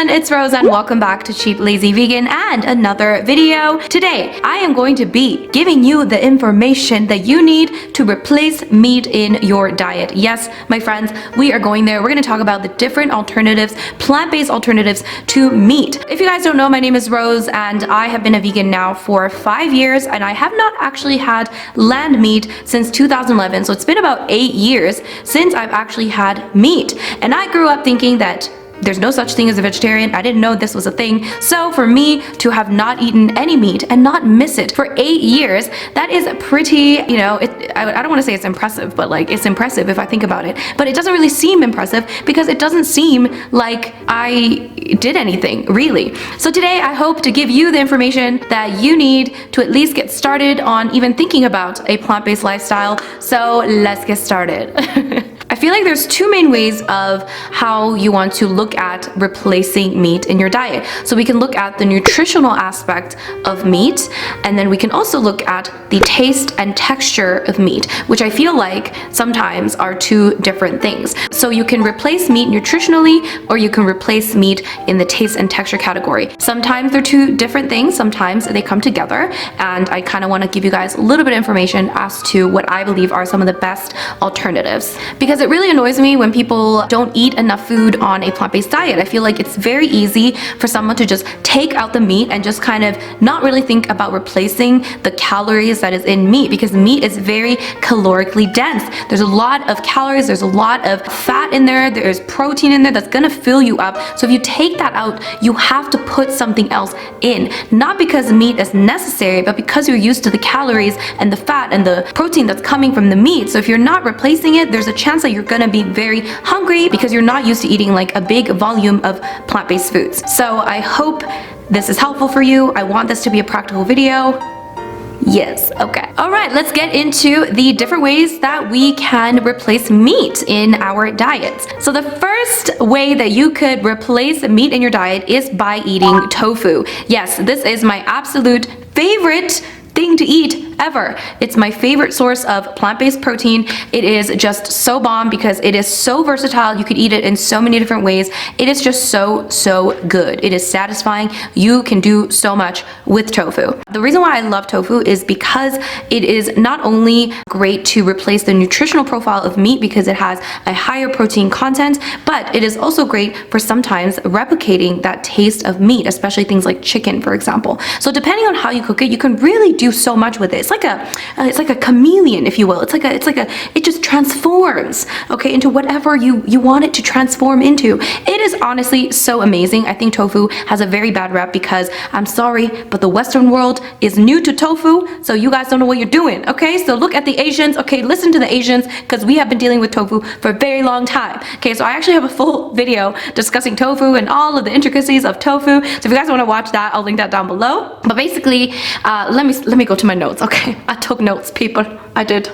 everyone, it's Rose and welcome back to Cheap Lazy Vegan and another video. Today, I am going to be giving you the information that you need to replace meat in your diet. Yes, my friends, we are going there. We're going to talk about the different alternatives, plant-based alternatives to meat. If you guys don't know, my name is Rose and I have been a vegan now for 5 years and I have not actually had land meat since 2011. So it's been about 8 years since I've actually had meat. And I grew up thinking that there's no such thing as a vegetarian. I didn't know this was a thing. So for me to have not eaten any meat and not miss it for 8 years, that is pretty, you know, I don't want to say it's impressive, but like it's impressive if I think about it. But it doesn't really seem impressive because it doesn't seem like I did anything, really. So today I hope to give you the information that you need to at least get started on even thinking about a plant-based lifestyle. So let's get started. I feel like there's two main ways of how you want to look at replacing meat in your diet. So we can look at the nutritional aspect of meat, and then we can also look at the taste and texture of meat, which I feel like sometimes are two different things. So you can replace meat nutritionally, or you can replace meat in the taste and texture category. Sometimes they're two different things, sometimes they come together, and I kind of want to give you guys a little bit of information as to what I believe are some of the best alternatives. Because it really annoys me when people don't eat enough food on a plant-based diet. I feel like it's very easy for someone to just take out the meat and just kind of not really think about replacing the calories that is in meat, because meat is very calorically dense. There's a lot of calories, there's a lot of fat in there, there's protein in there that's gonna fill you up. So if you take that out, you have to put something else in. Not because meat is necessary, but because you're used to the calories and the fat and the protein that's coming from the meat. So if you're not replacing it, there's a chance that you're gonna be very hungry because you're not used to eating like a big volume of plant-based foods. So I hope this is helpful for you. I want this to be a practical video. Yes, okay. All right, let's get into the different ways that we can replace meat in our diets. So the first way that you could replace meat in your diet is by eating tofu. Yes, this is my absolute favorite thing to eat ever. It's my favorite source of plant-based protein. It is just so bomb because it is so versatile. You could eat it in so many different ways. It is just so good. It is satisfying. You can do so much with tofu. The reason why I love tofu is because it is not only great to replace the nutritional profile of meat because it has a higher protein content, but it is also great for sometimes replicating that taste of meat, especially things like chicken, for example. So depending on how you cook it, you can really do so much with it. It's like a chameleon, if you will. It just transforms, okay, into whatever you want it to transform into. It is honestly so amazing. I think tofu has a very bad rep because, I'm sorry, but the Western world is new to tofu, so you guys don't know what you're doing, okay? So look at the Asians, okay, listen to the Asians, because we have been dealing with tofu for a very long time. Okay, so I actually have a full video discussing tofu and all of the intricacies of tofu. So if you guys want to watch that, I'll link that down below. But basically, let me go to my notes, okay? I took notes, people. I did.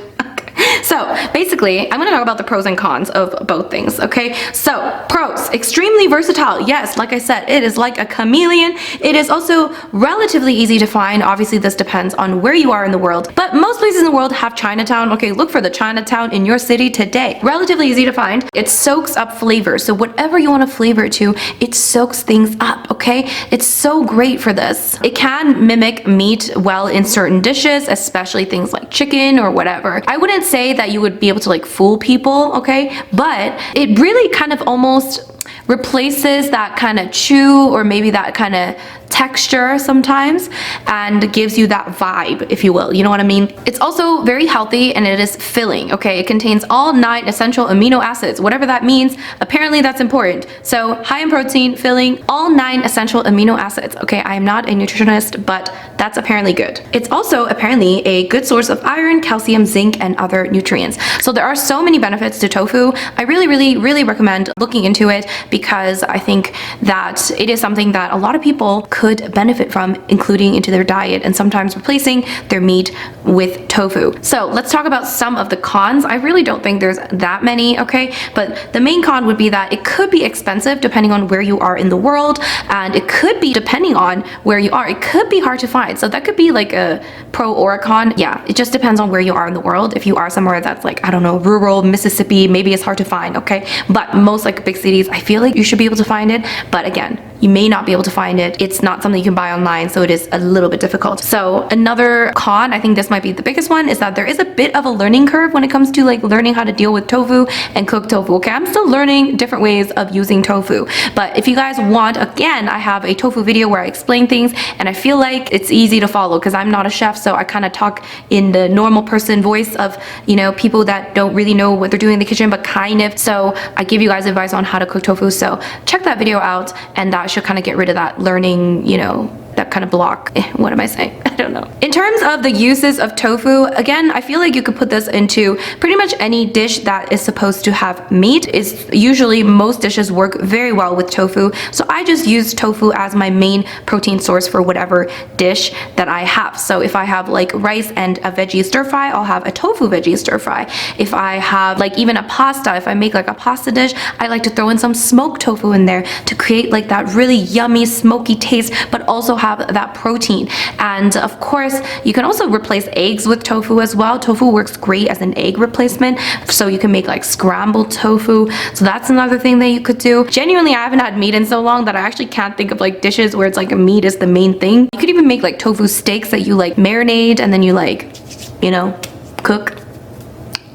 So basically, I'm gonna talk about the pros and cons of both things, okay? So pros, extremely versatile. Yes, like I said, it is like a chameleon. It is also relatively easy to find. Obviously, this depends on where you are in the world, but most places in the world have Chinatown. Okay, look for the Chinatown in your city today. Relatively easy to find. It soaks up flavor. So whatever you want to flavor it to, it soaks things up, okay? It's so great for this. It can mimic meat well in certain dishes, especially things like chicken or whatever. I wouldn't say that you would be able to like fool people, okay? But it really kind of almost replaces that kind of chew or maybe that kind of texture sometimes and gives you that vibe, if you will, you know what I mean? It's also very healthy and it is filling, okay? It contains all 9 essential amino acids, whatever that means. Apparently that's important. So high in protein, filling, all 9 essential amino acids, okay? I am not a nutritionist, but that's apparently good. It's also apparently a good source of iron, calcium, zinc, and other nutrients. So there are so many benefits to tofu. I really recommend looking into it because I think that it is something that a lot of people could benefit from including into their diet and sometimes replacing their meat with tofu. So let's talk about some of the cons. I really don't think there's that many, okay? But the main con would be that it could be expensive depending on where you are in the world, and it could be, depending on where you are, it could be hard to find. So that could be like a pro or a con. Yeah, it just depends on where you are in the world. If you are somewhere that's like, I don't know, rural Mississippi, maybe it's hard to find, okay? But most like big cities, I feel like you should be able to find it. But again, you may not be able to find it. It's not something you can buy online, so it is a little bit difficult. So another con, I think this might be the biggest one, is that there is a bit of a learning curve when it comes to like learning how to deal with tofu and cook tofu. Okay, I'm still learning different ways of using tofu, but if you guys want, again, I have a tofu video where I explain things, and I feel like it's easy to follow because I'm not a chef, so I kind of talk in the normal person voice of, you know, people that don't really know what they're doing in the kitchen, but kind of. So I give you guys advice on how to cook tofu, so check that video out, and that should kind of get rid of that learning, you know, that kind of block. What am I saying? I don't know. In terms of the uses of tofu, again, I feel like you could put this into pretty much any dish that is supposed to have meat. Is usually most dishes work very well with tofu, so I just use tofu as my main protein source for whatever dish that I have. So if I have like rice and a veggie stir fry, I'll have a tofu veggie stir fry. If I have like even a pasta, if I make like a pasta dish, I like to throw in some smoked tofu in there to create like that really yummy smoky taste, but also have that protein. And of course, you can also replace eggs with tofu as well. Tofu works great as an egg replacement, so you can make like scrambled tofu. So that's another thing that you could do. Genuinely, I haven't had meat in so long that I actually can't think of like dishes where it's like meat is the main thing. You could even make like tofu steaks that you like marinate and then you like, you know, cook.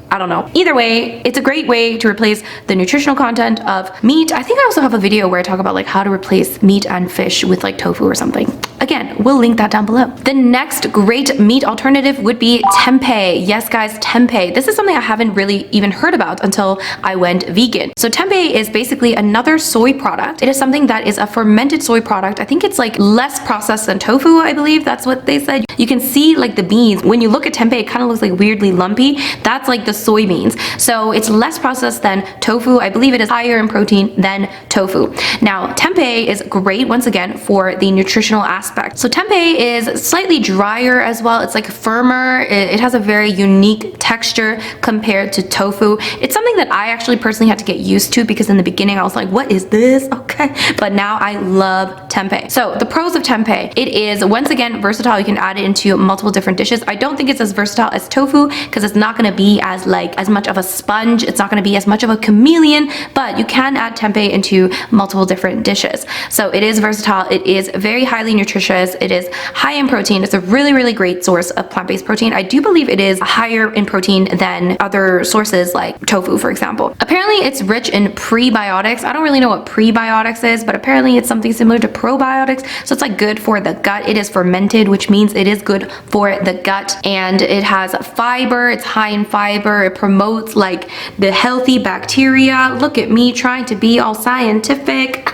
I don't know. Either way, it's a great way to replace the nutritional content of meat. I think I also have a video where I talk about like how to replace meat and fish with like tofu or something. Again, we'll link that down below. The next great meat alternative would be tempeh. Yes, guys, tempeh. This is something I haven't really even heard about until I went vegan. So tempeh is basically another soy product. It is something that is a fermented soy product. I think it's like less processed than tofu, I believe. That's what they said. You can see like the beans. When you look at tempeh, it kind of looks like weirdly lumpy. That's like the soybeans. So it's less processed than tofu. I believe it is higher in protein than tofu. Now, tempeh is great, once again, for the nutritional aspect. So tempeh is slightly drier as well. It's like firmer. It has a very unique texture compared to tofu. It's something that I actually personally had to get used to because in the beginning I was like, what is this? Okay. But now I love tempeh. So the pros of tempeh, it is once again versatile. You can add it into multiple different dishes. I don't think it's as versatile as tofu because it's not going to be as much of a sponge. It's not going to be as much of a chameleon, but you can add tempeh into multiple different dishes. So it is versatile. It is very highly nutritious. It is high in protein. It's a really, really great source of plant-based protein. I do believe it is higher in protein than other sources like tofu, for example. Apparently it's rich in prebiotics. I don't really know what prebiotics is, but apparently it's something similar to probiotics. So it's like good for the gut. It is fermented, which means it is good for the gut, and it has fiber. It's high in fiber. It promotes like the healthy bacteria. Look at me trying to be all scientific.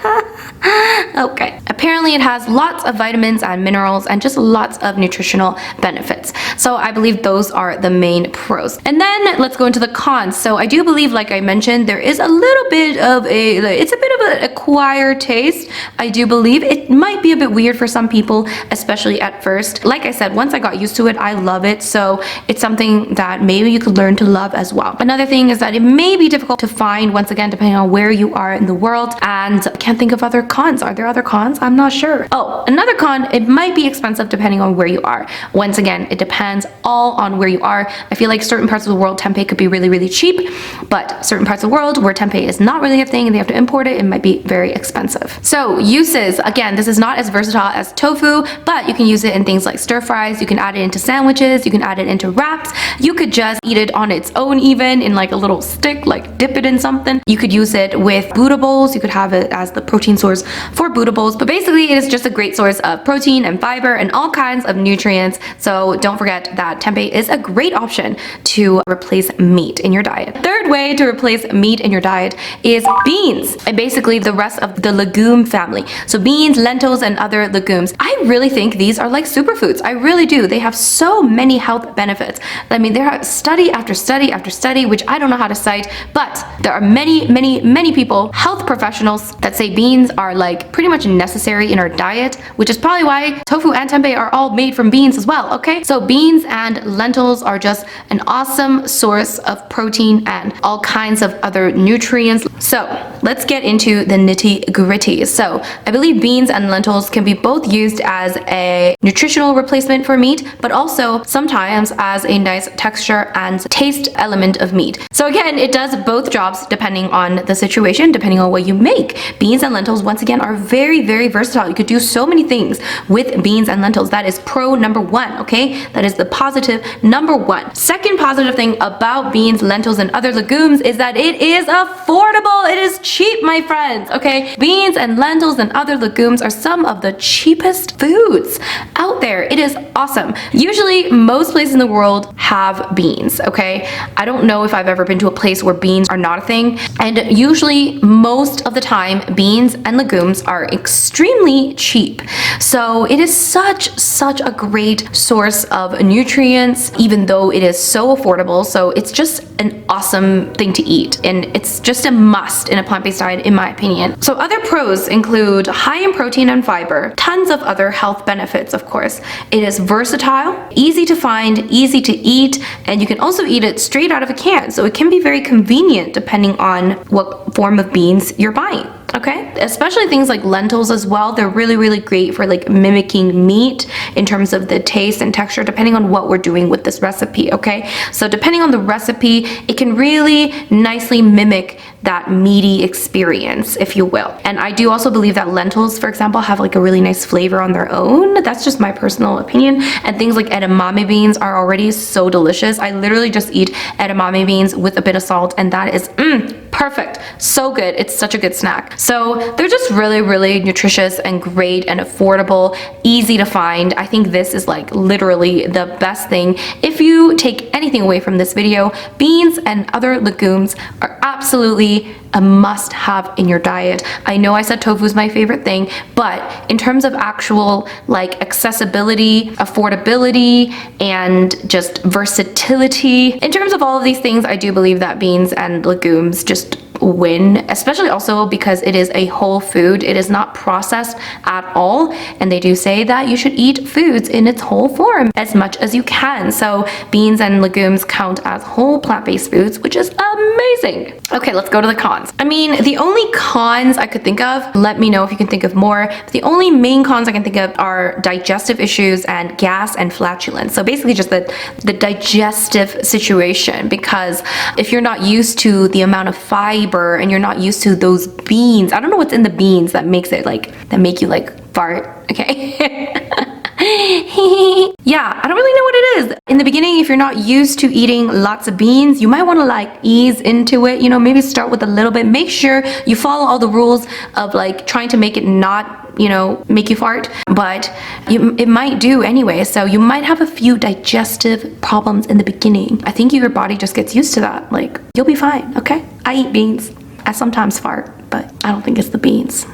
Okay. Apparently it has lots of vitamins and minerals and just lots of nutritional benefits. So I believe those are the main pros. And then let's go into the cons. So I do believe, like I mentioned, there is a little bit of it's a bit of an acquired taste. I do believe it might be a bit weird for some people, especially at first. Like I said, once I got used to it, I love it. So it's something that maybe you could learn to love as well. Another thing is that it may be difficult to find, once again, depending on where you are in the world, and I can't think of other cons. Are there other cons? I'm not sure. Oh, another con, it might be expensive depending on where you are. Once again, it depends all on where you are. I feel like certain parts of the world, tempeh could be really, really cheap, but certain parts of the world where tempeh is not really a thing and they have to import it, it might be very expensive. So uses, again, this is not as versatile as tofu, but you can use it in things like stir fries. You can add it into sandwiches. You can add it into wraps. You could just eat it on its own, even in like a little stick, like dip it in something. You could use it with Buddha bowls. You could have it as the protein source for Buddha bowls, but basically it is just a great source of protein and fiber and all kinds of nutrients. So don't forget that tempeh is a great option to replace meat in your diet. Third way to replace meat in your diet is beans, and basically the rest of the legume family. So beans, lentils, and other legumes. I really think these are like superfoods. I really do. They have so many health benefits. I mean, there are study after study after study, which I don't know how to cite, but there are many people, health professionals, that say beans are like pretty much necessary in our diet, which is probably why tofu and tempeh are all made from beans as well, okay? So beans and lentils are just an awesome source of protein and all kinds of other nutrients. So let's get into the nitty-gritty. So I believe beans and lentils can be both used as a nutritional replacement for meat, but also sometimes as a nice texture and taste element of meat. So again, it does both jobs depending on the situation, depending on what you make. Beans and lentils, once again, are very, very versatile. You could do so many things with beans and lentils. That is pro number one, okay? That is the positive number one. Second positive thing about beans, lentils, and other legumes is that it is affordable. It is cheap, my friends, okay? Beans and lentils and other legumes are some of the cheapest foods out there. It is awesome. Usually, most places in the world have beans, okay? I don't know if I've ever been to a place where beans are not a thing. And usually, most of the time, beans and legumes are extremely cheap. So it is such a great source of nutrients, even though it is so affordable. So it's just an awesome thing to eat. And it's just a must in a plant-based diet, in my opinion. So other pros include high in protein and fiber, tons of other health benefits, of course. It is versatile, easy to find, easy to eat, and you can also eat it straight out of a can. So it can be very convenient depending on what form of beans you're buying. Okay, especially things like lentils as well. They're really, really great for like mimicking meat in terms of the taste and texture, depending on what we're doing with this recipe, okay? So depending on the recipe, it can really nicely mimic that meaty experience, if you will. And I do also believe that lentils, for example, have like a really nice flavor on their own. That's just my personal opinion. And things like edamame beans are already so delicious. I literally just eat edamame beans with a bit of salt, and that is perfect. So good. It's such a good snack. So they're just really, really nutritious and great and affordable, easy to find. I think this is like literally the best thing. If you take anything away from this video, beans and other legumes are absolutely a must-have in your diet. I know I said tofu is my favorite thing, but in terms of actual like accessibility, affordability, and just versatility, in terms of all of these things, I do believe that beans and legumes just win, especially also because it is a whole food. It is not processed at all, and they do say that you should eat foods in its whole form as much as you can. So beans and legumes count as whole plant-based foods, which is amazing. Okay, let's go to the cons. I mean, the only cons I could think of, let me know if you can think of more, the only main cons I can think of are digestive issues and gas and flatulence. So basically just the digestive situation, because if you're not used to the amount of fiber and you're not used to those beans, I don't know what's in the beans that makes it like, that make you like fart, okay? Yeah, I don't really know what it is. In the beginning, if you're not used to eating lots of beans, you might want to like ease into it, you know, maybe start with a little bit. Make sure you follow all the rules of like trying to make it not, you know, make you fart, but it might do anyway. So you might have a few digestive problems in the beginning. I think your body just gets used to that. Like, you'll be fine, okay? I eat beans. I sometimes fart, but I don't think it's the beans.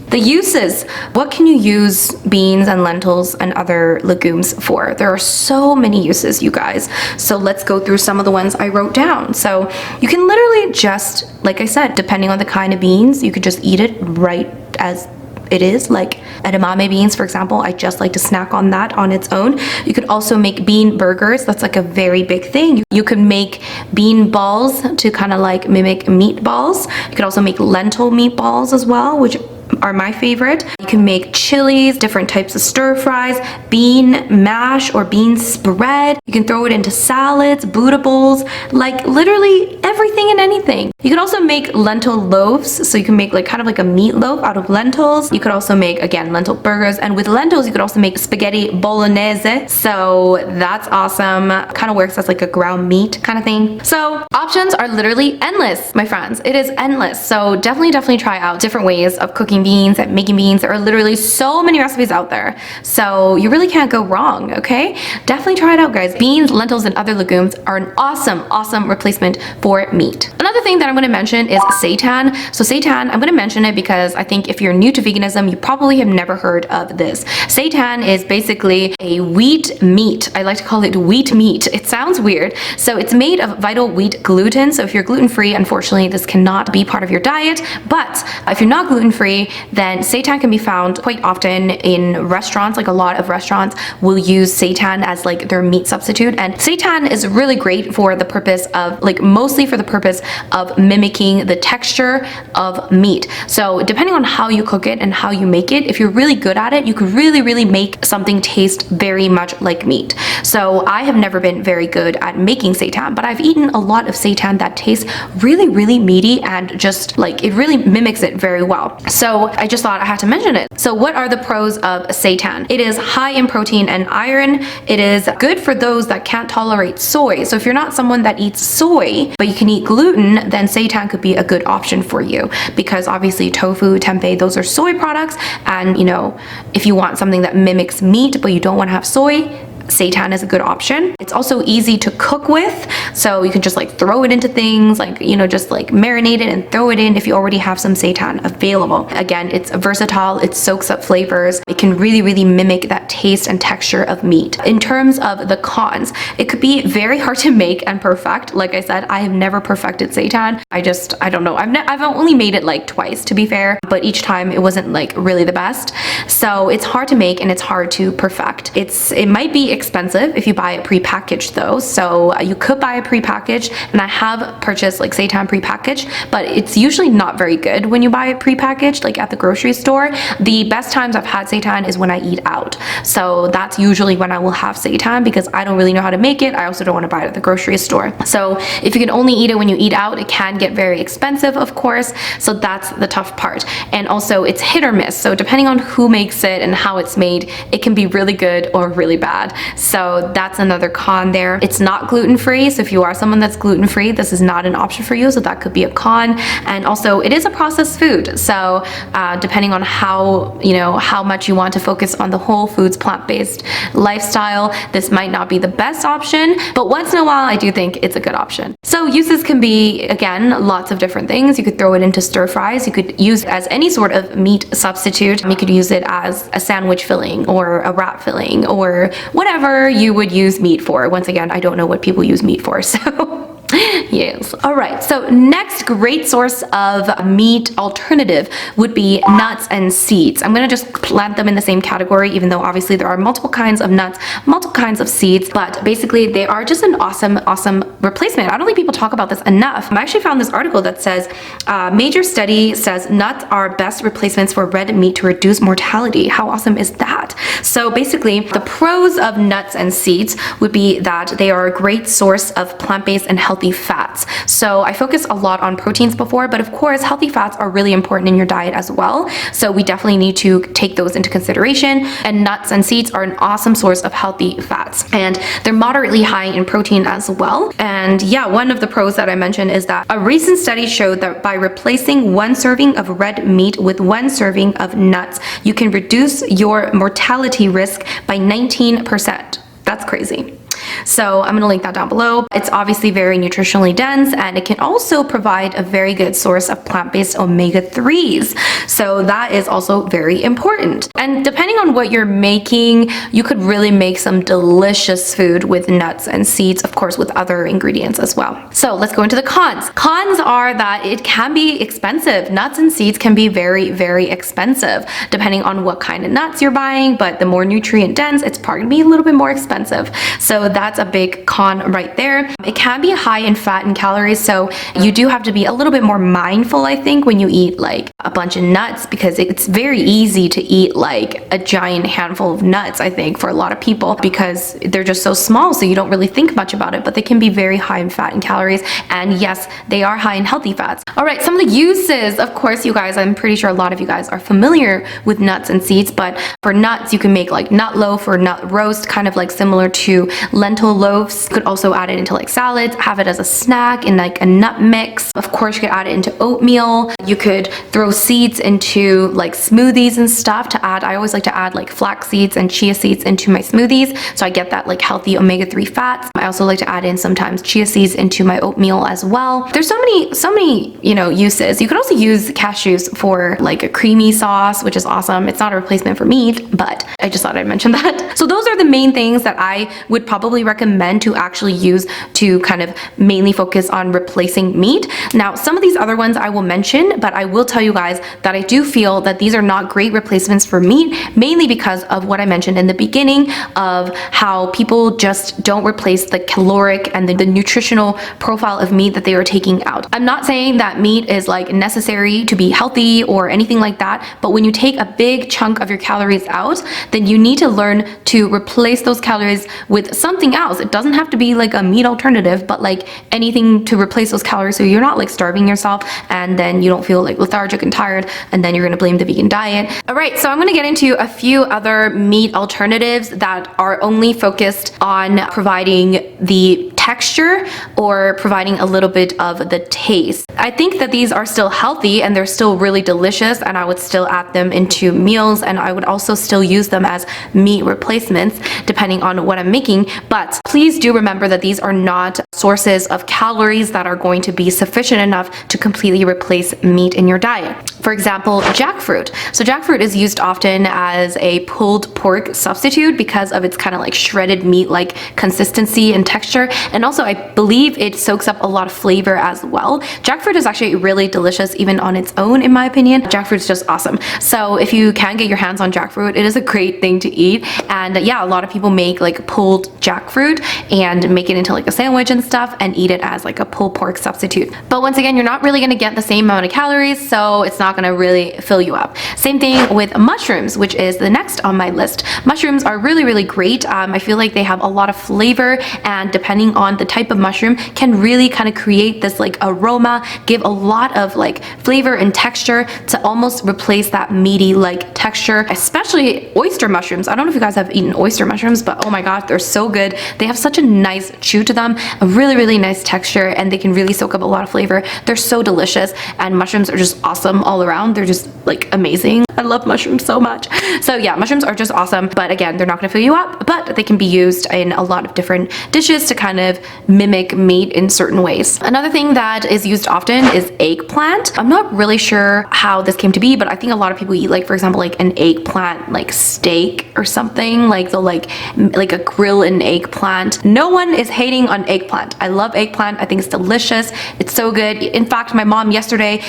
The uses. What can you use beans and lentils and other legumes for? There are so many uses, you guys. So let's go through some of the ones I wrote down. So you can literally just, like I said, depending on the kind of beans, you could just eat it right as it is. Like edamame beans, for example, I just like to snack on that on its own. You could also make bean burgers. That's like a very big thing. You could make bean balls to kind of like mimic meatballs. You could also make lentil meatballs as well, which are my favorite. You can make chilies, different types of stir fries, bean mash or bean spread. You can throw it into salads, Buddha bowls, like literally everything and anything. You could also make lentil loaves. So you can make like kind of like a meatloaf out of lentils. You could also make, again, lentil burgers. And with lentils, you could also make spaghetti bolognese. So that's awesome. Kind of works as like a ground meat kind of thing. So options are literally endless, my friends. It is endless. So definitely try out different ways of cooking beans and making beans. There are literally so many recipes out there. So you really can't go wrong, okay? Definitely try it out, guys. Beans, lentils, and other legumes are an awesome replacement for meat. Another thing that I'm going to mention is seitan. So seitan, I'm going to mention it because I think if you're new to veganism, you probably have never heard of this. Seitan is basically a wheat meat. I like to call it wheat meat. It sounds weird. So it's made of vital wheat gluten. So if you're gluten-free, unfortunately, this cannot be part of your diet. But if you're not gluten-free, then seitan can be found quite often in restaurants. Like a lot of restaurants will use seitan as like their meat substitute, and seitan is really great for the purpose of like mostly for the purpose of mimicking the texture of meat. So depending on how you cook it and how you make it, if you're really good at it, you could really make something taste very much like meat. So I have never been very good at making seitan, but I've eaten a lot of seitan that tastes really meaty and just like it really mimics it very well. So I just thought I had to mention it. So what are the pros of seitan? It is high in protein and iron. It is good for those that can't tolerate soy. So if you're not someone that eats soy, but you can eat gluten, then seitan could be a good option for you, because obviously tofu, tempeh, those are soy products. And you know, if you want something that mimics meat, but you don't want to have soy, seitan is a good option. It's also easy to cook with, so you can just like throw it into things, like, you know, just like marinate it and throw it in if you already have some seitan available. Again, it's versatile, it soaks up flavors, it can really mimic that taste and texture of meat. In terms of the cons, it could be very hard to make and perfect. Like I said, I have never perfected seitan. I don't know. I've only made it like twice, to be fair, but each time it wasn't like really the best. So it's hard to make and it's hard to perfect. It might be expensive if you buy it pre-packaged though, so you could buy it pre-packaged, and I have purchased like seitan pre-packaged, but it's usually not very good when you buy it pre-packaged like at the grocery store. The best times I've had seitan is when I eat out, so that's usually when I will have seitan, because I don't really know how to make it. I also don't want to buy it at the grocery store. So if you can only eat it when you eat out, it can get very expensive, of course, so that's the tough part. And also it's hit or miss, so depending on who makes it and how it's made, it can be really good or really bad. So that's another con there. It's not gluten-free, so if you are someone that's gluten-free, this is not an option for you, so that could be a con. And also it is a processed food, so depending on how much you want to focus on the whole foods plant-based lifestyle, this might not be the best option, but once in a while I do think it's a good option. So uses can be, again, lots of different things. You could throw it into stir fries, you could use it as any sort of meat substitute, you could use it as a sandwich filling or a wrap filling or whatever you would use meat for. Once again, I don't know what people use meat for, so yes. All right, so next great source of meat alternative would be nuts and seeds. I'm gonna just plant them in the same category, even though obviously there are multiple kinds of nuts, multiple kinds of seeds, but basically they are just an awesome replacement. I don't think people talk about this enough. I actually found this article that says major study says nuts are best replacements for red meat to reduce mortality. How awesome is that? So basically the pros of nuts and seeds would be that they are a great source of plant-based and healthy fats. So I focused a lot on proteins before, but of course healthy fats are really important in your diet as well. So we definitely need to take those into consideration, and nuts and seeds are an awesome source of healthy fats, and they're moderately high in protein as well. And yeah, one of the pros that I mentioned is that a recent study showed that by replacing one serving of red meat with one serving of nuts, you can reduce your mortality risk by 19%. That's crazy. So I'm going to link that down below. It's obviously very nutritionally dense, and it can also provide a very good source of plant-based omega-3s. So that is also very important. And depending on what you're making, you could really make some delicious food with nuts and seeds, of course, with other ingredients as well. So let's go into the cons. Cons are that it can be expensive. Nuts and seeds can be very expensive, depending on what kind of nuts you're buying, but the more nutrient dense, it's probably going to be a little bit more expensive. So that's a big con right there. It can be high in fat and calories, so you do have to be a little bit more mindful, I think, when you eat like a bunch of nuts, because it's very easy to eat like a giant handful of nuts, I think, for a lot of people, because they're just so small, so you don't really think much about it, but they can be very high in fat and calories, and yes, they are high in healthy fats. All right, some of the uses, of course, you guys, I'm pretty sure a lot of you guys are familiar with nuts and seeds, but for nuts, you can make like nut loaf or nut roast, kind of like similar to lentil loaves. You could also add it into like salads, have it as a snack in like a nut mix. Of course, you could add it into oatmeal. You could throw seeds into like smoothies and stuff to add. I always like to add like flax seeds and chia seeds into my smoothies, so I get that like healthy omega-3 fats. I also like to add in sometimes chia seeds into my oatmeal as well. There's so many, you know, uses. You could also use cashews for like a creamy sauce, which is awesome. It's not a replacement for meat, but I just thought I'd mention that. So those are the main things that I would probably strongly recommend to actually use to kind of mainly focus on replacing meat. Now, some of these other ones I will mention, but I will tell you guys that I do feel that these are not great replacements for meat, mainly because of what I mentioned in the beginning of how people just don't replace the caloric and the nutritional profile of meat that they are taking out. I'm not saying that meat is like necessary to be healthy or anything like that, but when you take a big chunk of your calories out, then you need to learn to replace those calories with something else. It doesn't have to be like a meat alternative, but like anything to replace those calories so you're not like starving yourself and then you don't feel like lethargic and tired and then you're gonna blame the vegan diet. All right, so I'm gonna get into a few other meat alternatives that are only focused on providing the texture or providing a little bit of the taste. I think that these are still healthy and they're still really delicious, and I would still add them into meals, and I would also still use them as meat replacements depending on what I'm making. But please do remember that these are not sources of calories that are going to be sufficient enough to completely replace meat in your diet. For example, jackfruit. So jackfruit is used often as a pulled pork substitute because of its kind of like shredded meat like consistency and texture, and also I believe it soaks up a lot of flavor as well. Jackfruit is actually really delicious even on its own, in my opinion. Jackfruit's just awesome. So if you can get your hands on jackfruit, it is a great thing to eat. And yeah, a lot of people make like pulled jackfruit and make it into like a sandwich and stuff and eat it as like a pulled pork substitute. But once again, you're not really gonna get the same amount of calories, so it's not gonna really fill you up. Same thing with mushrooms, which is the next on my list. Mushrooms are really, really great. I feel like they have a lot of flavor, and depending on the type of mushroom can really kind of create this like aroma, give a lot of like flavor and texture to almost replace that meaty like texture, especially oyster mushrooms. I don't know if you guys have eaten oyster mushrooms, but oh my god, they're so good. They have such a nice chew to them, a really, really nice texture, and they can really soak up a lot of flavor. They're so delicious, and mushrooms are just awesome all around. They're just like amazing. I love mushrooms so much. So yeah, mushrooms are just awesome, but again, they're not gonna fill you up, but they can be used in a lot of different dishes to kind of mimic meat in certain ways. Another thing that is used often is eggplant. I'm not really sure how this came to be, but I think a lot of people eat like, for example, like an eggplant like steak or something. Like they'll like a grill an eggplant. No one is hating on eggplant. I love eggplant. I think it's delicious. It's so good. In fact, my mom yesterday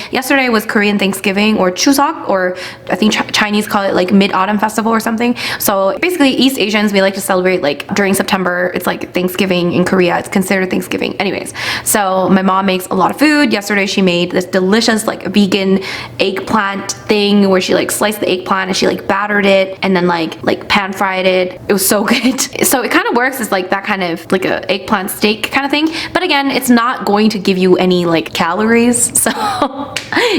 was Korean Thanksgiving or Chuseok, or I think Chinese call it like Mid-Autumn Festival or something. So basically East Asians, we like to celebrate like during September. It's like Thanksgiving in Korea. It's considered Thanksgiving. Anyways, so my mom makes a lot of food. Yesterday she made this delicious like vegan eggplant thing where she like sliced the eggplant and she like battered it and then like pan fried it. It was so good. So it kind of works as like that kind of like a eggplant steak kind of thing. But again, it's not going to give you any like calories. So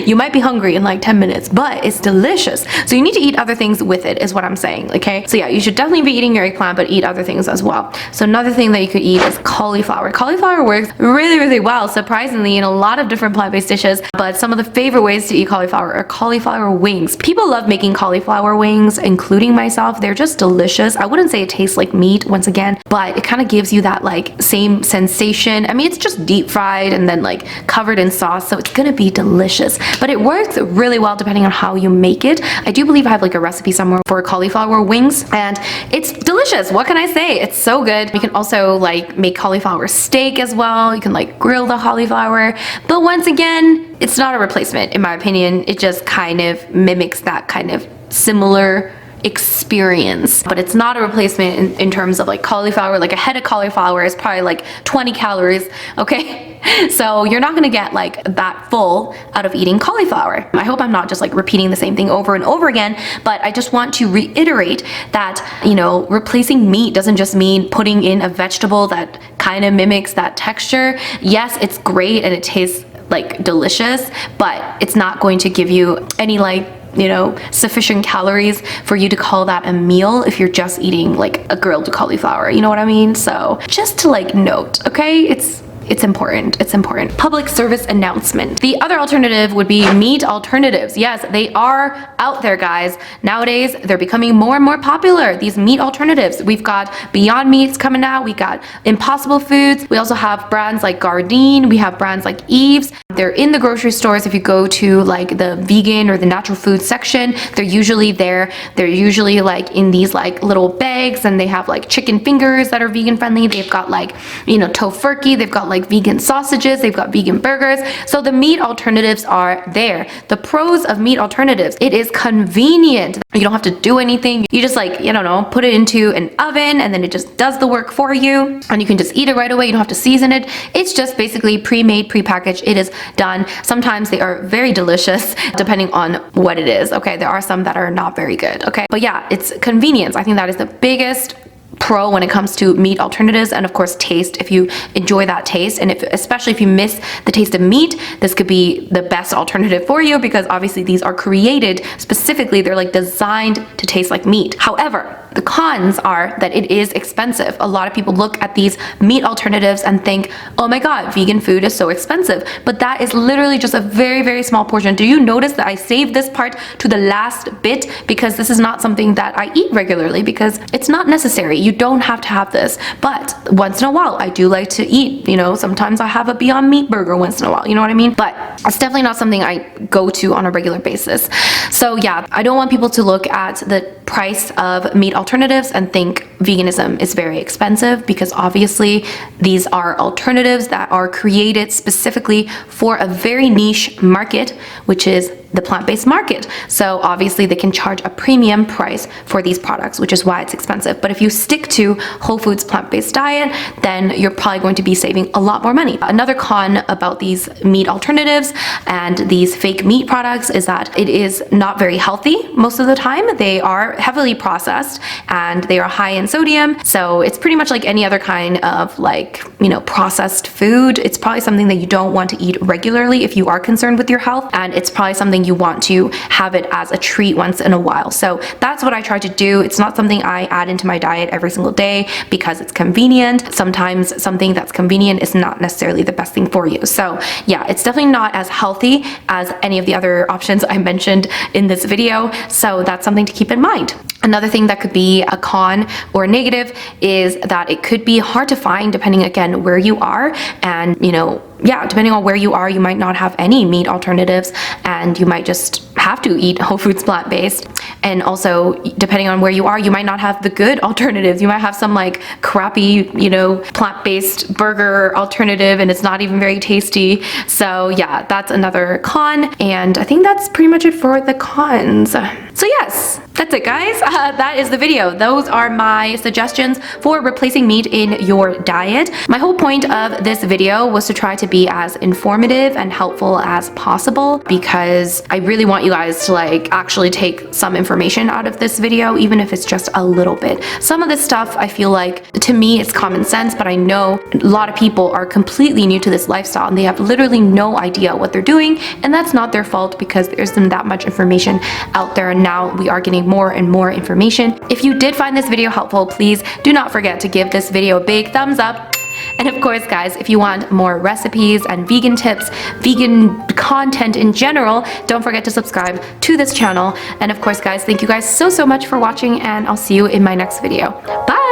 you might be hungry in like 10 minutes, but it's delicious. So you need to eat other things with it is what I'm saying, okay? So yeah, you should definitely be eating your eggplant, but eat other things as well. So another thing that you could eat is cauliflower. Cauliflower works really, really well, surprisingly, in a lot of different plant-based dishes, but some of the favorite ways to eat cauliflower are cauliflower wings. People love making cauliflower wings, including myself. They're just delicious. I wouldn't say it tastes like meat, once again, but it kind of gives you that like same sensation. I mean, it's just deep fried and then like covered in sauce, so it's gonna be delicious. But it works really well depending on how you make it. I do believe I have like a recipe somewhere for cauliflower wings, and it's delicious. What can I say? It's so good. You can also like make cauliflower steak as well. You can like grill the cauliflower, but once again, it's not a replacement in my opinion. It just kind of mimics that kind of similar experience, but it's not a replacement in terms of like cauliflower. Like a head of cauliflower is probably like 20 calories, okay? So you're not gonna get like that full out of eating cauliflower. I hope I'm not just like repeating the same thing over and over again, but I just want to reiterate that, you know, replacing meat doesn't just mean putting in a vegetable that kind of mimics that texture. Yes, it's great and it tastes like delicious, but it's not going to give you any like, you know, sufficient calories for you to call that a meal if you're just eating like a grilled cauliflower, you know what I mean? So just to like note, okay, it's it's important. It's important. Public service announcement. The other alternative would be meat alternatives. Yes, they are out there, guys. Nowadays, they're becoming more and more popular, these meat alternatives. We've got Beyond Meats coming out. We got Impossible Foods. We also have brands like Gardein. We have brands like Eve's. They're in the grocery stores. If you go to like the vegan or the natural food section, they're usually there. They're usually like in these like little bags, and they have like chicken fingers that are vegan friendly. They've got like, you know, tofurkey. They've got like vegan sausages. They've got vegan burgers. So the meat alternatives are there. The pros of meat alternatives: it is convenient. You don't have to do anything. You just like, I don't know, put it into an oven and then it just does the work for you, and you can just eat it right away. You don't have to season it. It's just basically pre-made, pre-packaged. It is done. Sometimes they are very delicious depending on what it is. Okay, there are some that are not very good. Okay, but yeah, it's convenience. I think that is the biggest pro when it comes to meat alternatives, and of course taste. If you enjoy that taste, and especially if you miss the taste of meat, this could be the best alternative for you, because obviously these are created specifically, they're like designed to taste like meat. However, the cons are that it is expensive. A lot of people look at these meat alternatives and think, oh my god, vegan food is so expensive, but that is literally just a very, very small portion. Do you notice that I saved this part to the last bit, because this is not something that I eat regularly, because it's not necessary. You don't have to have this, but once in a while I do like to eat, you know, sometimes I have a Beyond Meat burger once in a while, you know what I mean? But it's definitely not something I go to on a regular basis. So yeah, I don't want people to look at the price of meat alternatives and think veganism is very expensive, because obviously these are alternatives that are created specifically for a very niche market, which is the plant-based market. So obviously they can charge a premium price for these products, which is why it's expensive. But if you stick to whole foods plant-based diet, then you're probably going to be saving a lot more money. Another con about these meat alternatives and these fake meat products is that it is not very healthy most of the time. They are heavily processed and they are high in sodium. So it's pretty much like any other kind of like, you know, processed food. It's probably something that you don't want to eat regularly if you are concerned with your health, and it's probably something you want to have it as a treat once in a while. So that's what I try to do. It's not something I add into my diet every single day because it's convenient. Sometimes something that's convenient is not necessarily the best thing for you. So yeah, it's definitely not as healthy as any of the other options I mentioned in this video. So that's something to keep in mind. Another thing that could be a con or negative is that it could be hard to find depending, again, where you are. And, you know, yeah, depending on where you are, you might not have any meat alternatives, and you might just have to eat whole foods plant-based. And also, depending on where you are, you might not have the good alternatives. You might have some like crappy, you know, plant-based burger alternative, and it's not even very tasty. So yeah, that's another con. And I think that's pretty much it for the cons. So yes, that's it, guys. That is the video. Those are my suggestions for replacing meat in your diet. My whole point of this video was to try to be as informative and helpful as possible, because I really want you guys to like actually take some information out of this video, even if it's just a little bit. Some of this stuff, I feel like, to me, it's common sense, but I know a lot of people are completely new to this lifestyle and they have literally no idea what they're doing, and that's not their fault because there isn't that much information out there, and now we are getting more and more information. If you did find this video helpful, please do not forget to give this video a big thumbs up. And of course, guys, if you want more recipes and vegan tips, vegan content in general, don't forget to subscribe to this channel. And of course, guys, thank you guys so much for watching, and I'll see you in my next video. Bye!